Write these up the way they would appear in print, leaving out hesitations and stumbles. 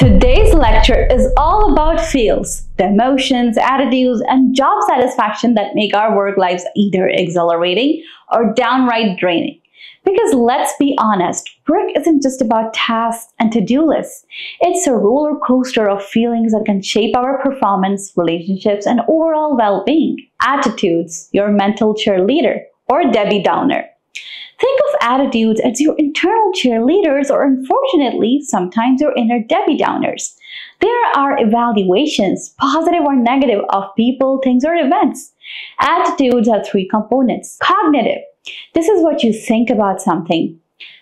Today's lecture is all about feels, the emotions, attitudes, and job satisfaction that make our work lives either exhilarating or downright draining. Because let's be honest, work isn't just about tasks and to-do lists. It's a roller coaster of feelings that can shape our performance, relationships, and overall well-being. Attitudes, your mental cheerleader or Debbie Downer. Think of attitudes as your internal cheerleaders or, unfortunately, sometimes your inner Debbie Downers. There are evaluations, positive or negative, of people, things, or events. Attitudes have three components. Cognitive. This is what you think about something.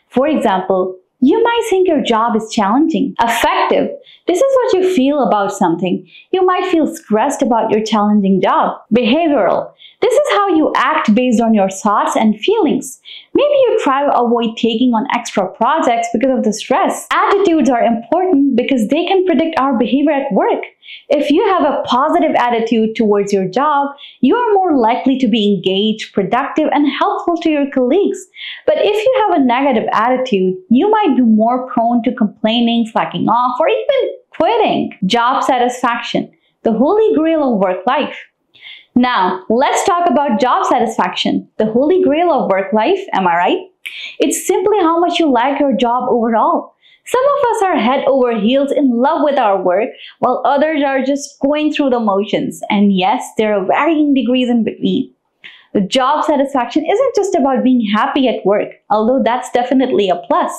For example, you might think your job is challenging. Affective. This is what you feel about something. You might feel stressed about your challenging job. Behavioral. This is how you act based on your thoughts and feelings. Maybe you try to avoid taking on extra projects because of the stress. Attitudes are important because they can predict our behavior at work. If you have a positive attitude towards your job, you are more likely to be engaged, productive, and helpful to your colleagues. But if you have a negative attitude, you might be more prone to complaining, slacking off, or even quitting. Job satisfaction, the holy grail of work life. Now, let's talk about job satisfaction, the holy grail of work life, am I right? It's simply how much you like your job overall. Some of us are head over heels in love with our work, while others are just going through the motions. And yes, there are varying degrees in between. The job satisfaction isn't just about being happy at work, although that's definitely a plus.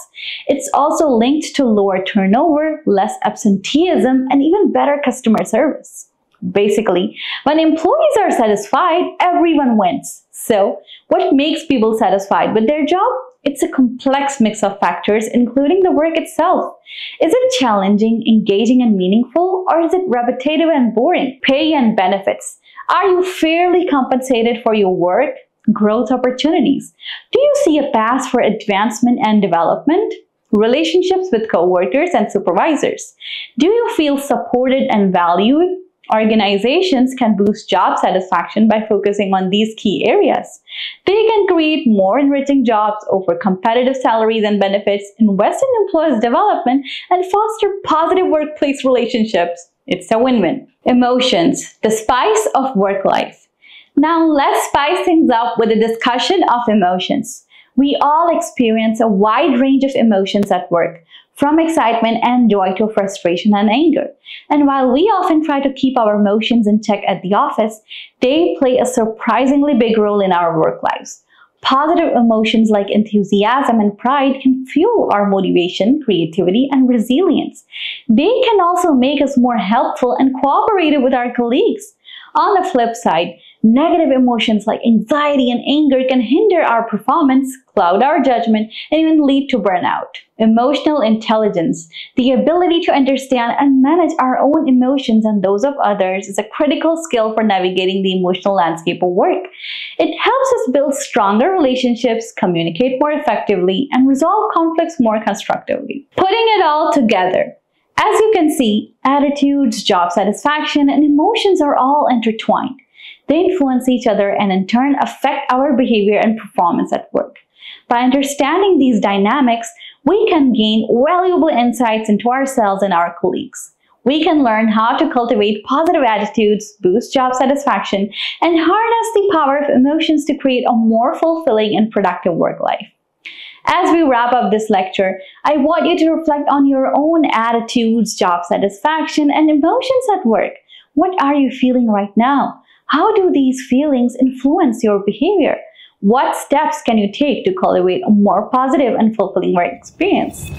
It's also linked to lower turnover, less absenteeism, and even better customer service. Basically, when employees are satisfied, everyone wins. So, what makes people satisfied with their job? It's a complex mix of factors, including the work itself. Is it challenging, engaging, and meaningful, or is it repetitive and boring? Pay and benefits. Are you fairly compensated for your work? Growth opportunities. Do you see a path for advancement and development? Relationships with coworkers and supervisors. Do you feel supported and valued? Organizations can boost job satisfaction by focusing on these key areas. They can create more enriching jobs, offer competitive salaries and benefits, invest in employees' development, and foster positive workplace relationships. It's a win-win. Emotions, the spice of work life. Now let's spice things up with a discussion of emotions. We all experience a wide range of emotions at work, from excitement and joy to frustration and anger. And while we often try to keep our emotions in check at the office, they play a surprisingly big role in our work lives. Positive emotions like enthusiasm and pride can fuel our motivation, creativity, and resilience. They can also make us more helpful and cooperative with our colleagues. On the flip side, negative emotions like anxiety and anger can hinder our performance, cloud our judgment, and even lead to burnout. Emotional intelligence, the ability to understand and manage our own emotions and those of others, is a critical skill for navigating the emotional landscape of work. It helps us build stronger relationships, communicate more effectively, and resolve conflicts more constructively. Putting it all together, as you can see, attitudes, job satisfaction, and emotions are all intertwined. They influence each other and in turn affect our behavior and performance at work. By understanding these dynamics, we can gain valuable insights into ourselves and our colleagues. We can learn how to cultivate positive attitudes, boost job satisfaction, and harness the power of emotions to create a more fulfilling and productive work life. As we wrap up this lecture, I want you to reflect on your own attitudes, job satisfaction, and emotions at work. What are you feeling right now? How do these feelings influence your behavior? What steps can you take to cultivate a more positive and fulfilling work experience?